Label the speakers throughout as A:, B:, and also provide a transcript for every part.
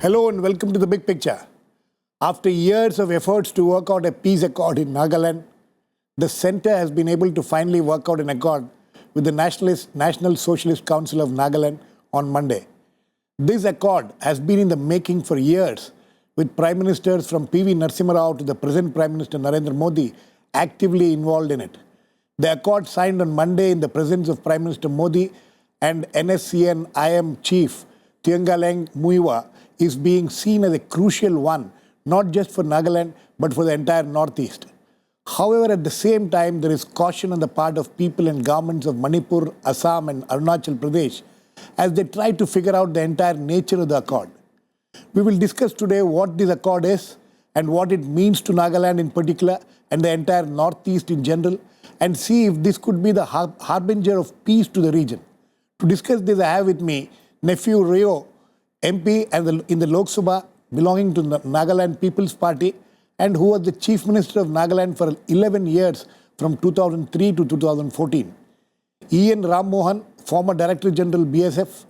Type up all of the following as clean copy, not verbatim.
A: Hello and welcome to The Big Picture. After years of efforts to work out a peace accord in Nagaland, the centre has been able to finally work out an accord with the National Socialist Council of Nagaland on Monday. This accord has been in the making for years, with Prime Ministers from P.V. Narasimha Rao to the present Prime Minister Narendra Modi actively involved in it. The accord signed on Monday in the presence of Prime Minister Modi and NSCN-IM Chief Thengaleng Muiwa is being seen as a crucial one, not just for Nagaland, but for the entire Northeast. However, at the same time, there is caution on the part of people and governments of Manipur, Assam and Arunachal Pradesh as they try to figure out the entire nature of the accord. We will discuss today what this accord is and what it means to Nagaland in particular and the entire Northeast in general, and see if this could be the harbinger of peace to the region. To discuss this, I have with me Neiphiu Rio, MP in the Lok Sabha belonging to the Nagaland People's Party and who was the Chief Minister of Nagaland for 11 years from 2003 to 2014. E.N.Rammohan, former Director General BSF,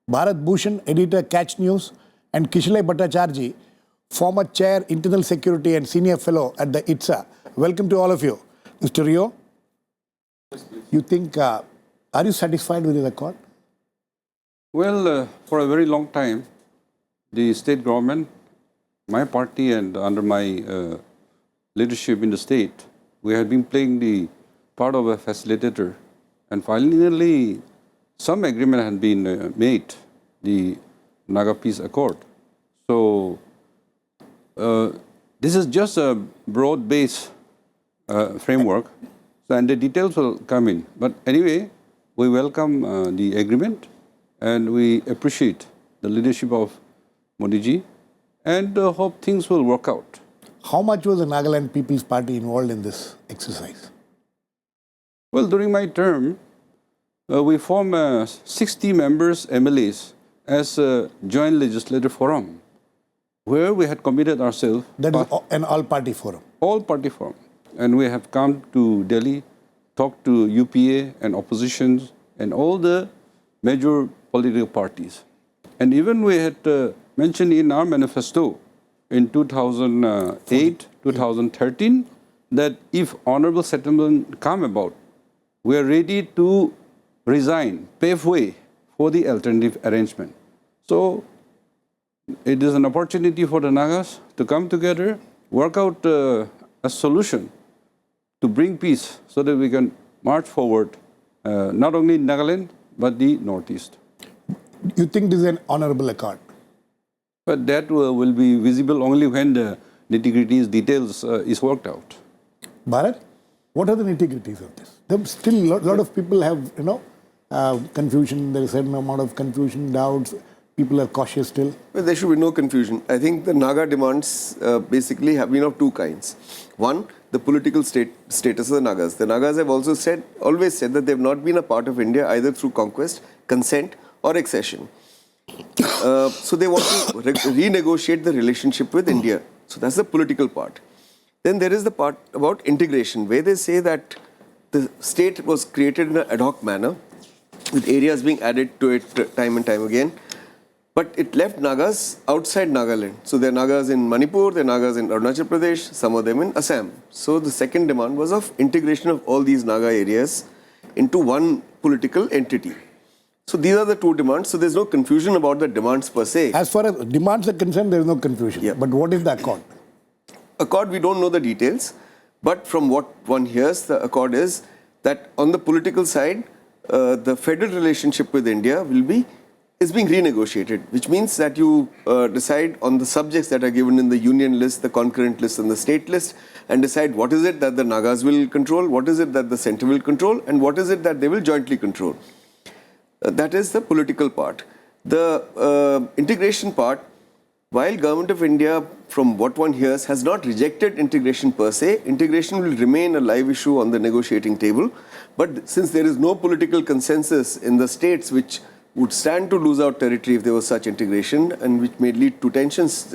A: Bharat Bhushan, Editor Catchnews, and Kishalay Bhattacharjee, former Chair Internal Security and Senior Fellow at the IDSA. Welcome to all of you. Mr. Rio, you think, are you satisfied with this accord?
B: Well, for a very long time, the state government, my party and under my leadership in the state, we had been playing the part of a facilitator, and finally some agreement had been made, the Naga Peace Accord. So this is just a broad-based framework, and the details will come in. But anyway, we welcome the agreement and we appreciate the leadership of Modi ji and hope things will work out.
A: How much was the Nagaland People's Party involved in this exercise?
B: Well, during my term, we formed 60 members, MLAs, as a joint legislative forum, where we had committed ourselves.
A: That is an all-party forum?
B: All-party forum. And we have come to Delhi, talked to UPA and oppositions and all the major political parties. And even we had mentioned in our manifesto in 2008, 2013, that if honorable settlement come about, we are ready to resign, pave way for the alternative arrangement. So it is an opportunity for the Nagas to come together, work out a solution to bring peace so that we can march forward, not only in Nagaland, but the Northeast.
A: You think this is an honorable accord?
B: But that will be visible only when the nitty-gritty details is worked out.
A: Bharat, what are the nitty-gritties of this? There still a lot of people have, confusion. There is a certain amount of confusion, doubts. People are cautious still.
C: Well, there should be no confusion. I think the Naga demands basically have been of two kinds. One, the political status of the Nagas. The Nagas have also always said that they have not been a part of India either through conquest, consent or accession. So they want to renegotiate the relationship with India. So that's the political part. Then there is the part about integration, where they say that the state was created in an ad hoc manner, with areas being added to it time and time again. But it left Nagas outside Nagaland. So there are Nagas in Manipur, there are Nagas in Arunachal Pradesh, some of them in Assam. So the second demand was of integration of all these Naga areas into one political entity. So these are the two demands. So there's no confusion about the demands per se.
A: As far as demands are concerned, there is no confusion.
C: Yeah.
A: But what is the accord?
C: Accord, we don't know the details. But from what one hears, the accord is that on the political side, the federal relationship with India is being renegotiated, which means that you decide on the subjects that are given in the union list, the concurrent list and the state list, and decide what is it that the Nagas will control, what is it that the centre will control, and what is it that they will jointly control. That is the political part. The integration part, while Government of India, from what one hears, has not rejected integration per se, integration will remain a live issue on the negotiating table. But since there is no political consensus in the states which would stand to lose out territory if there was such integration and which may lead to tensions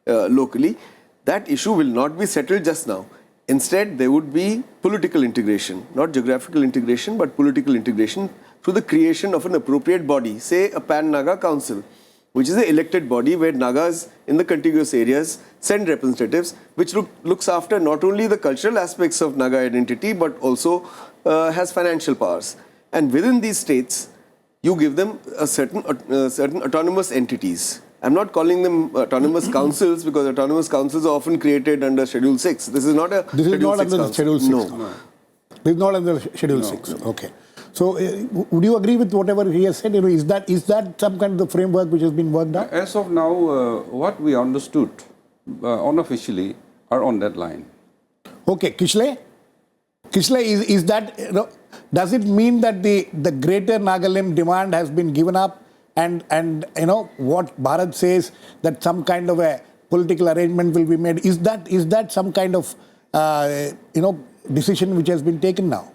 C: locally, that issue will not be settled just now. Instead, there would be political integration, not geographical integration, but political integration through the creation of an appropriate body, say a Pan-Naga Council, which is the elected body where Nagas in the contiguous areas send representatives, which looks after not only the cultural aspects of Naga identity, but also has financial powers. And within these states, you give them a certain autonomous entities. I'm not calling them autonomous councils because autonomous councils are often created under Schedule 6. This is not a
A: This is not under Schedule 6.
C: No.
A: This is not under Schedule 6. Okay. So, would you agree with whatever he has said? You know, is that some kind of framework which has been worked out?
B: As of now, what we understood unofficially are on that line.
A: Okay, Kishalay? Kishalay, is that, you know, does it mean that the greater Nagaland demand has been given up and you know, what Bharat says that some kind of a political arrangement will be made, is that some kind of, you know, decision which has been taken now?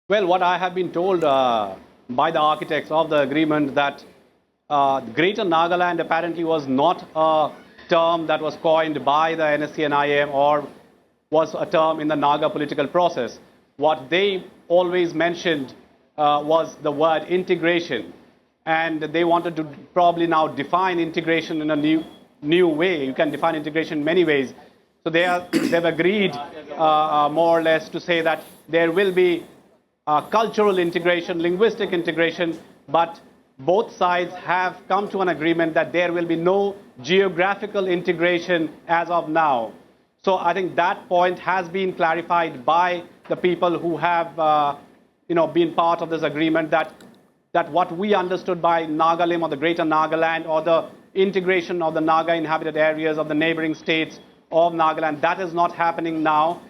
D: Well, what I have been told by the architects of the agreement that Greater Nagaland apparently was not a term that was coined by the NSC and IM or was a term in the Naga political process. What they always mentioned was the word integration, and they wanted to probably now define integration in a new way. You can define integration in many ways. So they've agreed more or less to say that there will be cultural integration, linguistic integration, but both sides have come to an agreement that there will be no geographical integration as of now. So I think that point has been clarified by the people who have you know, been part of this agreement, that what we understood by Nagalim or the Greater Nagaland or the integration of the Naga inhabited areas of the neighboring states of Nagaland, that is not happening now.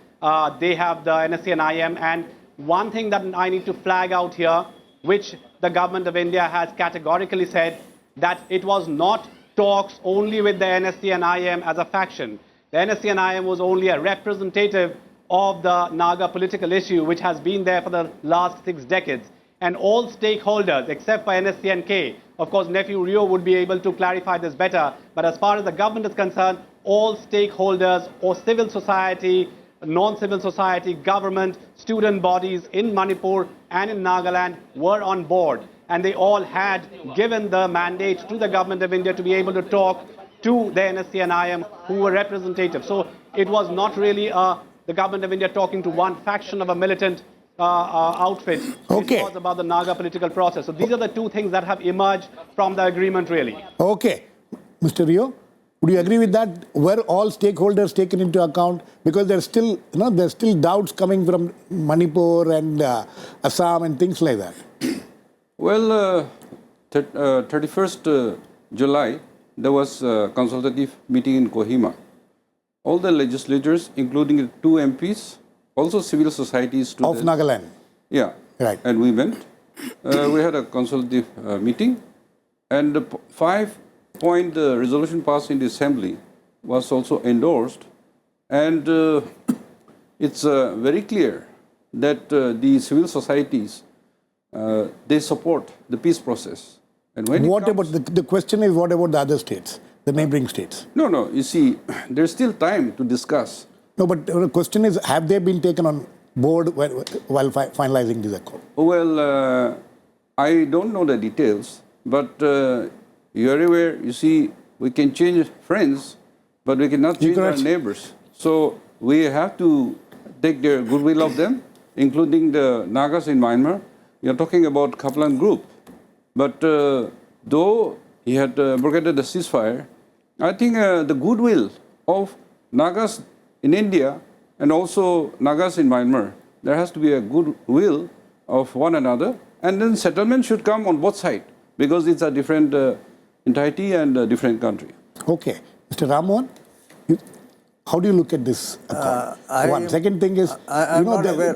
D: They have the NSC and IM, and one thing that I need to flag out here, which the government of India has categorically said, that it was not talks only with the NSC and IM as a faction. The NSC and IM was only a representative of the Naga political issue, which has been there for the last 6 decades. And all stakeholders, except for NSC and K, of course, Neiphiu Rio would be able to clarify this better, but as far as the government is concerned, all stakeholders or civil society, non-civil society, government, student bodies in Manipur and in Nagaland were on board. And they all had given the mandate to the government of India to be able to talk to the NSC and IM who were representative. So it was not really the government of India talking to one faction of a militant outfit.
A: Okay.
D: It was about the Naga political process. So these are the two things that have emerged from the agreement really.
A: Okay. Mr. Rio, would you agree with that? Were all stakeholders taken into account? Because there's still, you know, there's still doubts coming from Manipur and Assam and things like that.
B: Well, 31st July, there was a consultative meeting in Kohima. All the legislators, including 2 MPs, also civil society students.
A: Of Nagaland.
B: Yeah.
A: Right.
B: And we went. We had a consultative meeting, and the 5-point resolution passed in the assembly was also endorsed, and it's very clear that the civil societies they support the peace process. And when
A: What about the question is, what about the other states, the neighboring states?
B: No. You see, there's still time to discuss.
A: No, but the question is, have they been taken on board while finalizing this accord?
B: Well, I don't know the details, but you're aware, you see, we can change friends, but we cannot change our neighbors. So we have to take the goodwill of them, including the Nagas in Myanmar. You're talking about Kaplan group. But though he had abrogated the ceasefire, I think the goodwill of Nagas in India and also Nagas in Myanmar, there has to be a goodwill of one another, and then settlement should come on both sides because it's a different entity and a different country.
A: Okay. Mr. Rammohan, how do you look at this accord? One. Second thing is,
E: I'm not aware.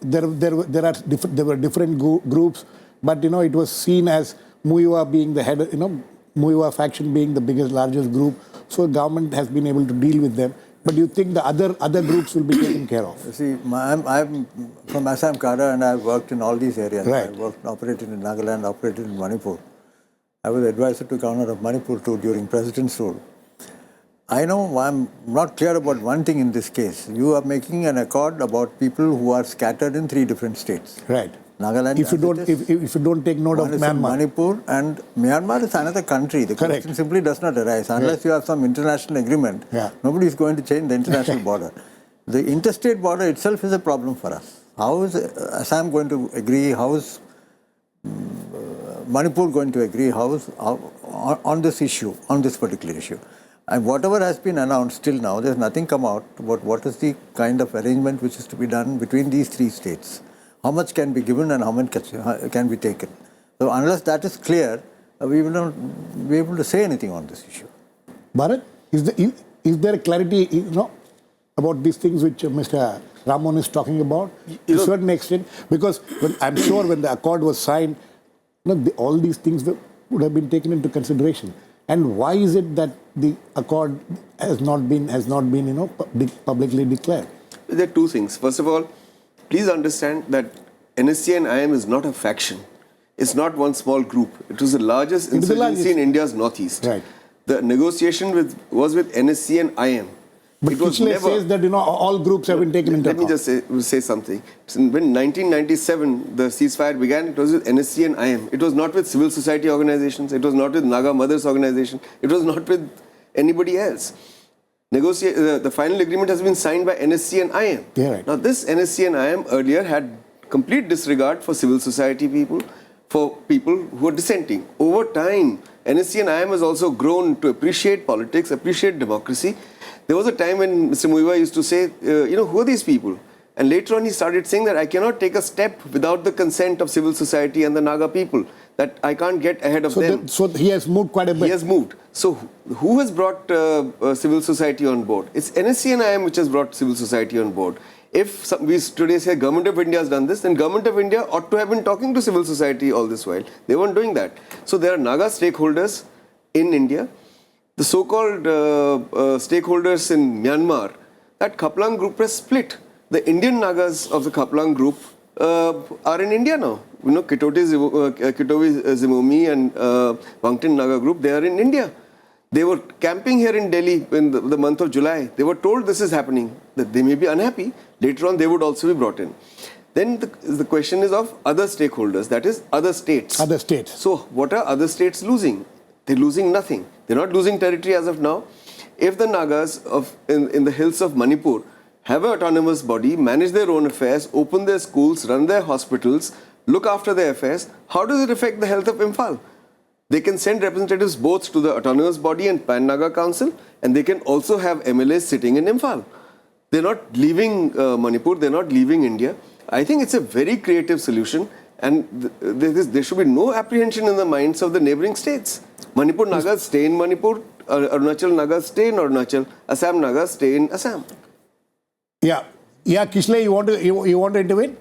A: There were different groups, but you know, it was seen as Muiwa being the head, you know, Muiwa faction being the biggest, largest group. So government has been able to deal with them. But do you think the other groups will be taken care of?
E: See, I'm from Assam Kada, and I've worked in all these areas.
A: Right.
E: I operated in Nagaland, operated in Manipur. I was advisor to Governor of Manipur too during President's rule. I know I'm not clear about one thing in this case. You are making an accord about people who are scattered in 3 different states.
A: Right.
E: Nagaland.
A: If you don't take note of
E: One is
A: Myanmar.
E: Manipur, and Myanmar is another country. The
A: Correct.
E: question simply does not arise unless you have some international agreement.
A: Yeah.
E: Nobody is going to change the international border. The interstate border itself is a problem for us. How is Assam going to agree? How is Manipur going to agree? On this issue, on this particular issue? And whatever has been announced till now, there's nothing come out about what is the kind of arrangement which is to be done between these three states. How much can be given and how much can be taken. So unless that is clear, we will not be able to say anything on this issue.
A: Bharat, is there a clarity, about these things which Mr. Rammohan is talking about to a certain extent? Because I'm sure when the accord was signed, all these things would have been taken into consideration. And why is it that the accord has not been publicly declared?
C: There are two things. First of all, please understand that NSCA and IM is not a faction. It's not one small group. It was the largest insurgency in India's northeast.
A: Right.
C: The negotiation was with NSCA and IM.
A: But Kishalay says that all groups have been taken into account.
C: Let me just say something. When 1997 the ceasefire began, it was with NSCA and IM. It was not with civil society organizations. It was not with Naga Mothers organization. It was not with anybody else. The final agreement has been signed by NSCA and IM.
A: Yeah, right.
C: Now this NSCA and IM earlier had complete disregard for civil society people, for people who are dissenting. Over time, NSCA and IM has also grown to appreciate politics, appreciate democracy. There was a time when Mr. Muiva used to say, who are these people? And later on he started saying that I cannot take a step without the consent of civil society and the Naga people, that I can't get ahead of them.
A: So he has moved quite a bit.
C: He has moved. So who has brought civil society on board? It's NSCA and IM which has brought civil society on board. If we today say Government of India has done this, then Government of India ought to have been talking to civil society all this while. They weren't doing that. So there are Naga stakeholders in India. The so-called stakeholders in Myanmar, that Khaplang group has split. The Indian Nagas of the Khaplang group are in India now. Kitovi Zimomi and Wangtin Naga group, they are in India. They were camping here in Delhi in the month of July. They were told this is happening, that they may be unhappy. Later on, they would also be brought in. Then the question is of other stakeholders, that is other states.
A: Other states.
C: So what are other states losing? They're losing nothing. They're not losing territory as of now. If the Nagas in the hills of Manipur have an autonomous body, manage their own affairs, open their schools, run their hospitals, look after their affairs, how does it affect the health of Imphal? They can send representatives both to the autonomous body and Pan-Naga Council, and they can also have MLAs sitting in Imphal. They're not leaving Manipur, they're not leaving India. I think it's a very creative solution, and there should be no apprehension in the minds of the neighboring states. Manipur Nagas stay in Manipur, Arunachal Nagas stay in Arunachal, Assam Nagas stay in Assam.
A: Yeah, Kishalay, you want to intervene?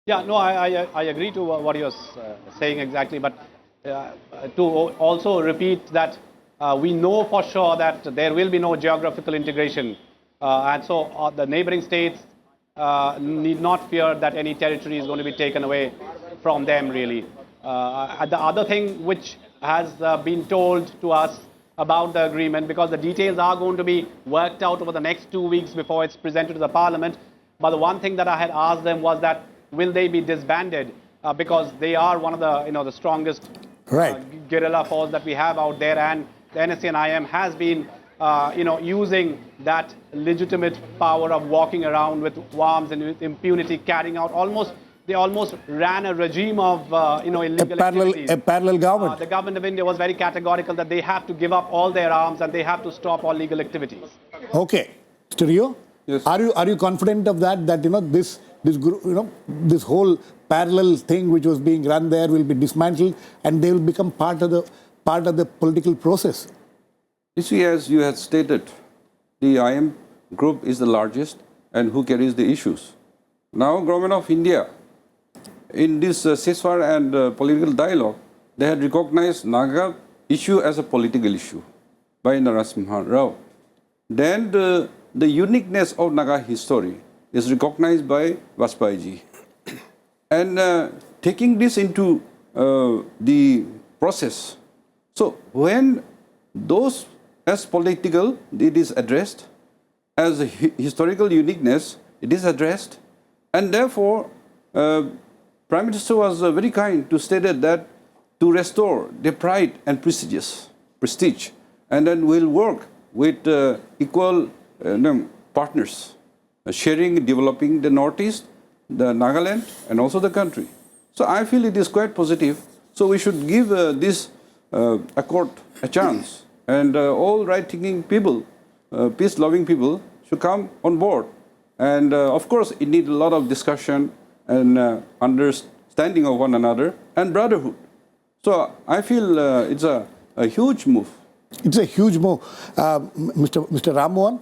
D: Yeah, no, I agree to what you're saying exactly, but to also repeat that we know for sure that there will be no geographical integration, and so the neighboring states need not fear that any territory is going to be taken away from them, really. The other thing which has been told to us about the agreement, because the details are going to be worked out over the next 2 weeks before it's presented to the parliament, but the one thing that I had asked them was that will they be disbanded, because they are one of the the strongest guerrilla force that we have out there, and the NSA and IM has been using that legitimate power of walking around with arms and with impunity, carrying out they almost ran a regime of illegal activities.
A: A parallel government.
D: The government of India was very categorical that they have to give up all their arms and they have to stop all legal activities.
A: Okay, Mr. Rio,
B: yes.
A: Are you confident of that this group, this whole parallel thing which was being run there will be dismantled and they will become part of the political process?
B: You see, as you had stated, the IM group is the largest and who carries the issues. Now, Government of India, in this ceasefire and political dialogue, they had recognized Naga issue as a political issue by Narasimha Rao. Then the uniqueness of Naga history is recognized by Vajpayee. And taking this into the process, so when those as political, it is addressed as a historical uniqueness, it is addressed. And therefore, Prime Minister was very kind to state that to restore their pride and prestige. And then we'll work with equal partners, sharing, developing the Northeast, the Nagaland, and also the country. So I feel it is quite positive. So we should give this accord a chance. And all right-thinking people, peace-loving people should come on board. And of course, it needs a lot of discussion and understanding of one another and brotherhood. So I feel it's a huge move.
A: It's a huge move. Mr. Rammohan,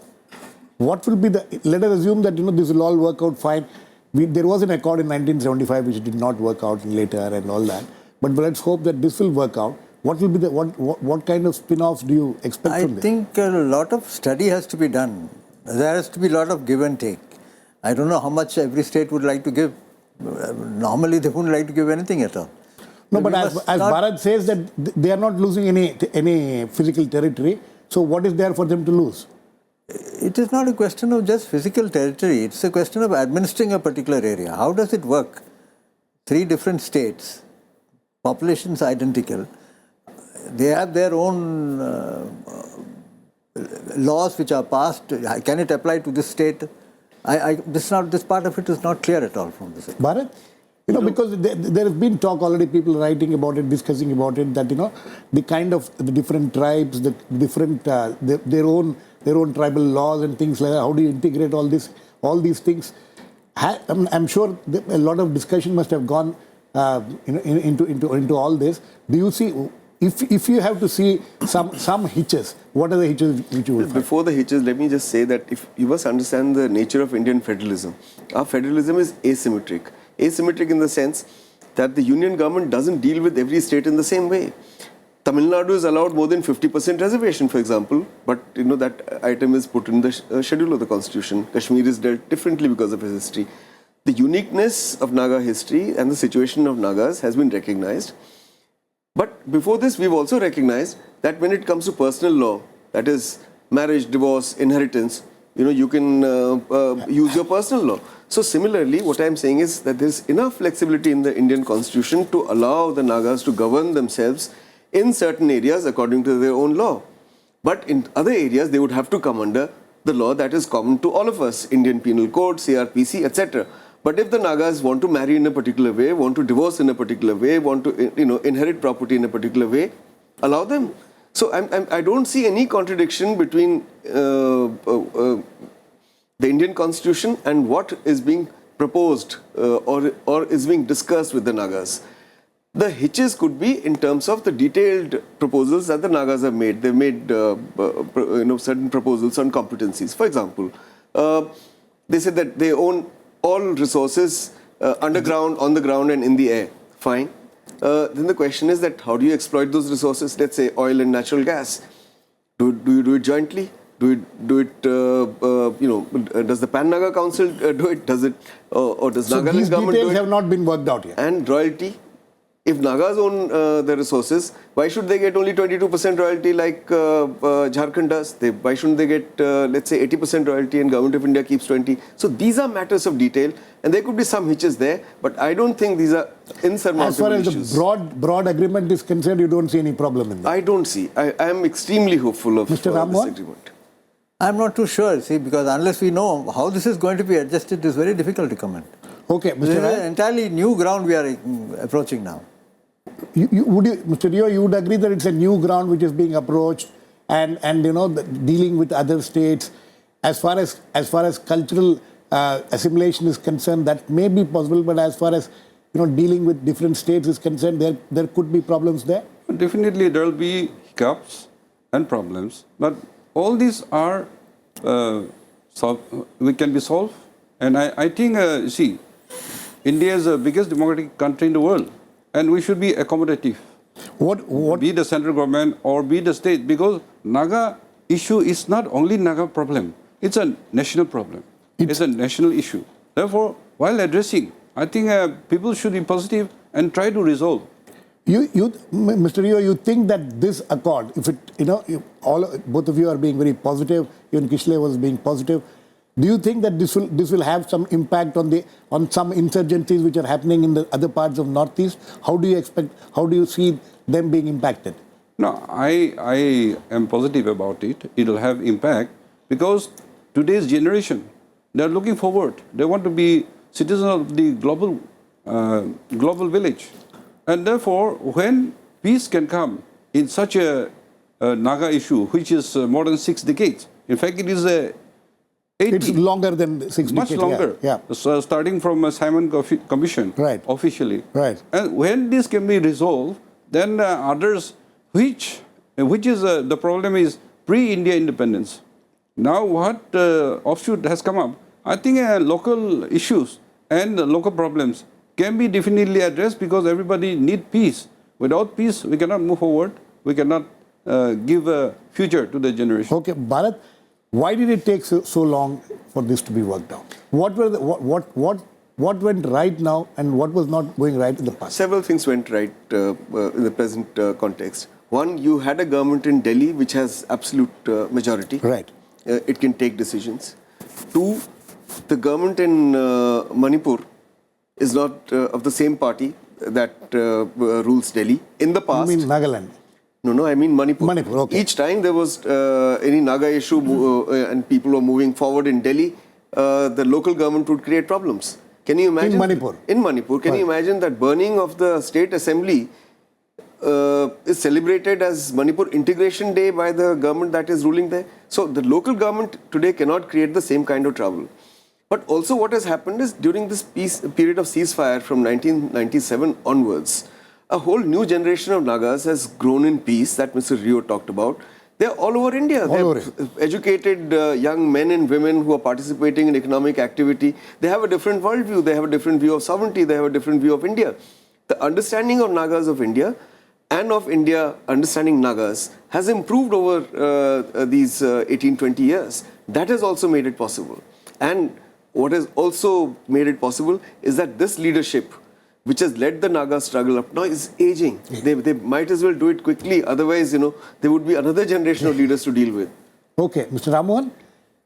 A: what will be the, let us assume that this will all work out fine. There was an accord in 1975 which did not work out later and all that. But let's hope that this will work out. What will be the, what kind of spin-offs do you expect from this?
E: I think a lot of study has to be done. There has to be a lot of give and take. I don't know how much every state would like to give. Normally, they wouldn't like to give anything at all.
A: No, but as Bharat says that they are not losing any physical territory. So what is there for them to lose?
E: It is not a question of just physical territory. It's a question of administering a particular area. How does it work? 3 different states, populations identical. They have their own laws which are passed. Can it apply to this state? This part of it is not clear at all from this.
A: Bharat? Because there has been talk already, people writing about it, discussing about it, that, the kind of the different tribes, the different, their own tribal laws and things like that. How do you integrate all these things? I'm sure a lot of discussion must have gone into all this. Do you see, if you have to see some hitches, what are the hitches which you will find?
C: Before the hitches, let me just say that if you must understand the nature of Indian federalism, our federalism is asymmetric. Asymmetric in the sense that the union government doesn't deal with every state in the same way. Tamil Nadu is allowed more than 50% reservation, for example, but that item is put in the schedule of the constitution. Kashmir is dealt differently because of its history. The uniqueness of Naga history and the situation of Nagas has been recognized. But before this, we've also recognized that when it comes to personal law, that is marriage, divorce, inheritance, you can use your personal law. So similarly, what I'm saying is that there's enough flexibility in the Indian constitution to allow the Nagas to govern themselves in certain areas according to their own law. But in other areas, they would have to come under the law that is common to all of us, Indian Penal Code, CRPC, etc. But if the Nagas want to marry in a particular way, want to divorce in a particular way, want to inherit property in a particular way, allow them. So I don't see any contradiction between the Indian constitution and what is being proposed or is being discussed with the Nagas. The hitches could be in terms of the detailed proposals that the Nagas have made. They've made certain proposals on competencies. For example, they said that they own all resources underground, on the ground and in the air. Fine. Then the question is that how do you exploit those resources? Let's say oil and natural gas. Do you do it jointly? Do it, does the Pan-Naga Council do it? Does it, or does Nagaland government do it?
A: So these details have not been worked out yet.
C: And royalty. If Nagas own the resources, why should they get only 22% royalty like Jharkhand does? Why shouldn't they get, let's say, 80% royalty and Government of India keeps 20%? So these are matters of detail and there could be some hitches there, but I don't think these are insurmountable issues.
A: As far as the broad agreement is concerned, you don't see any problem in that?
C: I don't see. I am extremely hopeful of this agreement.
E: I'm not too sure, because unless we know how this is going to be adjusted, it is very difficult to comment.
A: Okay,
E: This is an entirely new ground we are approaching now.
A: Mr. Rio, you would agree that it's a new ground which is being approached and dealing with other states. As far as cultural assimilation is concerned, that may be possible, but as far as dealing with different states is concerned, there could be problems there?
B: Definitely there will be hiccups and problems, but all these are we can be solved. And I think, India is the biggest democratic country in the world. And we should be accommodative.
A: What?
B: Be the central government or be the state, because Naga issue is not only Naga problem. It's a national problem. It's a national issue. Therefore, while addressing, I think people should be positive and try to resolve.
A: Mr. Rio, you think that this accord, if it, both of you are being very positive, even Kishalay was being positive, Do you think that this will have some impact on some insurgencies which are happening in the other parts of Northeast? How do you see them being impacted?
B: No, I am positive about it. It will have impact because today's generation, they are looking forward. They want to be citizens of the global village. And therefore, when peace can come in such a Naga issue, which is more than 6 decades, in fact, it is a 80,
A: it's longer than 6
B: much
A: decades.
B: longer.
A: Yeah.
B: So starting from a Simon Commission,
A: Right.
B: officially.
A: Right.
B: And when this can be resolved, then others, which is the problem is pre-India independence. Now what offshoot has come up, I think local issues and local problems can be definitely addressed because everybody need peace. Without peace, we cannot move forward. We cannot give a future to the generation.
A: Okay, Bharat, why did it take so long for this to be worked out? What went right now and what was not going right in the past?
C: Several things went right in the present context. One, you had a government in Delhi which has absolute majority.
A: Right.
C: It can take decisions. Two, the government in Manipur is not of the same party that rules Delhi. In the past,
A: You mean Nagaland?
C: No, I mean Manipur.
A: Manipur, okay.
C: Each time there was any Naga issue and people were moving forward in Delhi, the local government would create problems. Can you imagine?
A: In Manipur?
C: In Manipur. Can you imagine that burning of the state assembly is celebrated as Manipur Integration Day by the government that is ruling there? So the local government today cannot create the same kind of trouble. But also what has happened is during this period of ceasefire from 1997 onwards, a whole new generation of Nagas has grown in peace that Mr. Rio talked about. They're all over India. They're educated young men and women who are participating in economic activity. They have a different worldview. They have a different view of sovereignty. They have a different view of India. The understanding of Nagas of India and of India understanding Nagas has improved over these 18-20 years. That has also made it possible. And what has also made it possible is that this leadership, which has led the Naga struggle up now, is aging. They might as well do it quickly. Otherwise, there would be another generation of leaders to deal with.
A: Okay, Mr. Rammohan,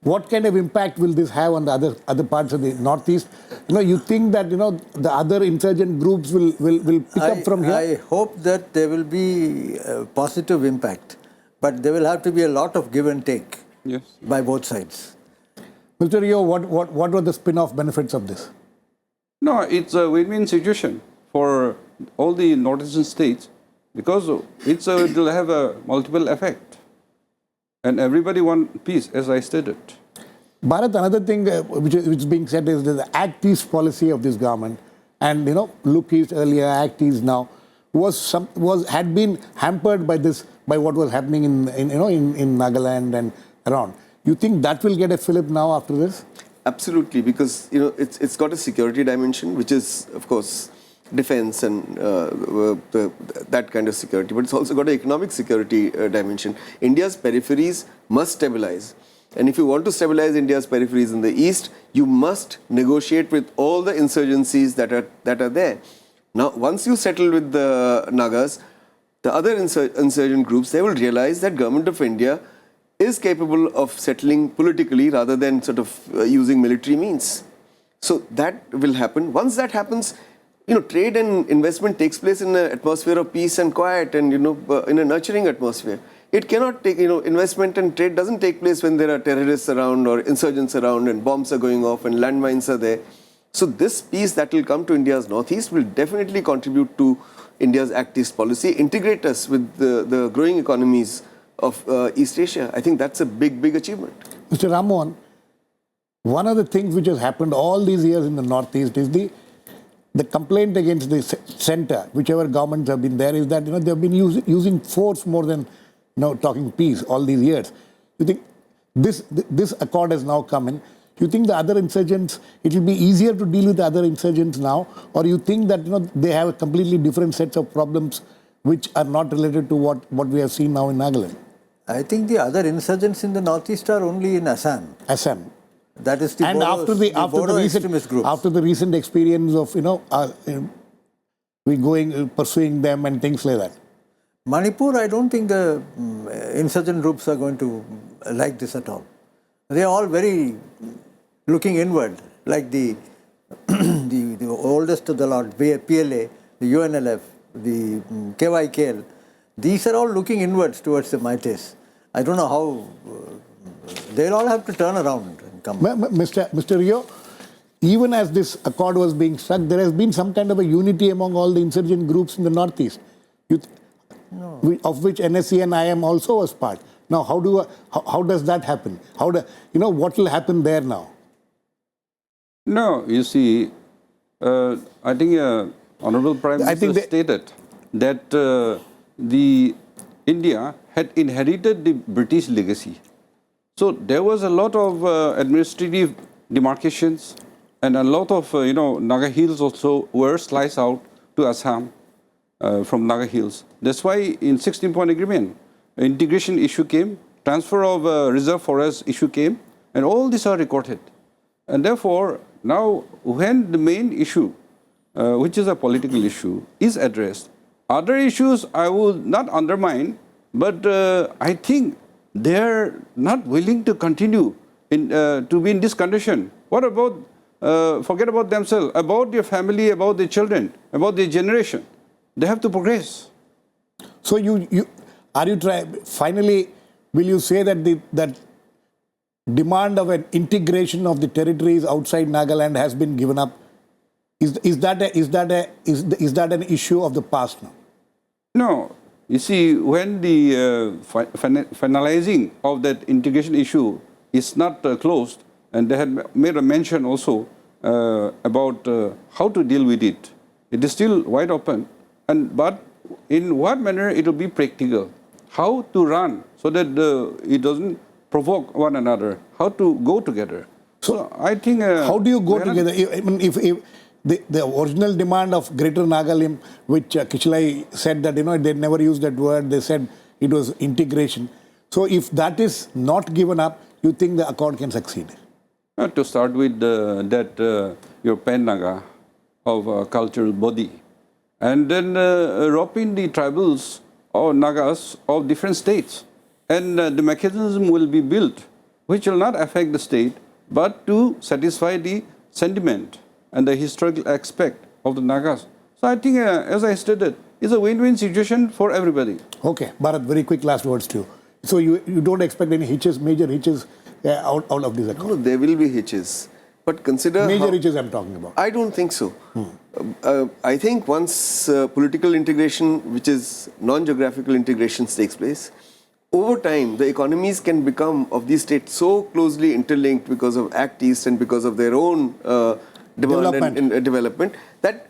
A: what kind of impact will this have on the other parts of the Northeast? You think that, the other insurgent groups will pick up from here?
E: I hope that there will be a positive impact, but there will have to be a lot of give and take by both sides.
A: Mr. Rio, what were the spin-off benefits of this?
B: No, it's a win-win situation for all the northeastern states because it will have a multiple effect. And everybody want peace, as I stated.
A: Bharat, another thing which is being said is the Act East policy of this government, and Look East earlier, Act East now, had been hampered by what was happening in Nagaland and around. You think that will get a fillip now after this?
C: Absolutely, because it's got a security dimension, which is, of course, defense and that kind of security, but it's also got an economic security dimension. India's peripheries must stabilize. And if you want to stabilize India's peripheries in the east, you must negotiate with all the insurgencies that are there. Now, once you settle with the Nagas, the other insurgent groups, they will realize that Government of India is capable of settling politically rather than sort of using military means. So that will happen. Once that happens, trade and investment takes place in an atmosphere of peace and quiet and, in a nurturing atmosphere. It cannot take, investment and trade doesn't take place when there are terrorists around or insurgents around and bombs are going off and landmines are there. So this peace that will come to India's northeast will definitely contribute to India's Act East policy, integrate us with the growing economies of East Asia. I think that's a big achievement.
A: Mr. Rammohan, one of the things which has happened all these years in the Northeast is the complaint against the center, whichever governments have been there, is that they have been using force more than talking peace all these years. You think this accord has now come in? You think the other insurgents, it will be easier to deal with the other insurgents now, or you think that they have a completely different sets of problems which are not related to what we have seen now in Nagaland?
E: I think the other insurgents in the northeast are only in Assam.
A: Assam.
E: That is the
A: and after the recent experience of pursuing them and things like that.
E: Manipur, I don't think the insurgent groups are going to like this at all. They are all very looking inward, like the the oldest of the lot, PLA, the UNLF, the KYKL, these are all looking inwards towards the Maites. I don't know how they'll all have to turn around and come.
A: Mr. Rio, even as this accord was being struck, there has been some kind of a unity among all the insurgent groups in the Northeast, of which NSC and IM also was part. Now, how does that happen? What will happen there now?
B: No, you see, I think Honorable Prime Minister stated that the India had inherited the British legacy. So there was a lot of administrative demarcations and a lot of, Naga Hills also were sliced out to Assam from Naga Hills. That's why in 16-point agreement, integration issue came, transfer of reserve forest issue came, and all these are recorded. And therefore, now when the main issue, which is a political issue, is addressed, other issues I will not undermine, but I think they are not willing to continue to be in this condition. What about, forget about themselves, about their family, about their children, about their generation. They have to progress.
A: So finally, will you say that that demand of an integration of the territories outside Nagaland has been given up? Is that an issue of the past now?
B: No. You see, when the finalizing of that integration issue is not closed, and they had made a mention also about how to deal with it, it is still wide open. But in what manner it will be practical? How to run so that it doesn't provoke one another? How to go together? So I think...
A: how do you go together? If the original demand of Greater Nagaland, which Kishalay said that, they never used that word, they said it was integration. So if that is not given up, you think the accord can succeed?
B: To start with your Pan-Naga of cultural body, and then rope in the tribals or Nagas of different states. And the mechanism will be built, which will not affect the state, but to satisfy the sentiment and the historical aspect of the Nagas. So I think, as I stated, it's a win-win situation for everybody.
A: Okay, Bharat, very quick last words to you. So you don't expect any hitches, major hitches out of this accord?
C: No, there will be hitches. But consider
A: major hitches I'm talking about.
C: I don't think so. I think once political integration, which is non-geographical integrations, takes place, over time the economies can become of these states so closely interlinked because of Act East and because of their own demand and development that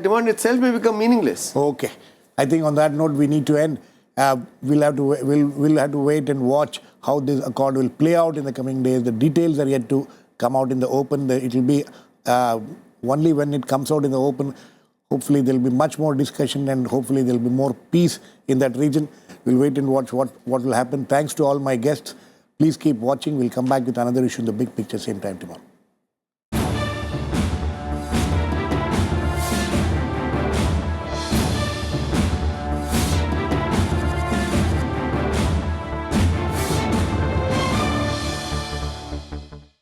C: demand itself may become meaningless.
A: Okay, I think on that note we need to end. We'll have to wait and watch how this accord will play out in the coming days. The details are yet to come out in the open. It will be only when it comes out in the open. Hopefully there will be much more discussion and hopefully there will be more peace in that region. We'll wait and watch what will happen. Thanks to all my guests. Please keep watching. We'll come back with another issue in the big picture same time tomorrow.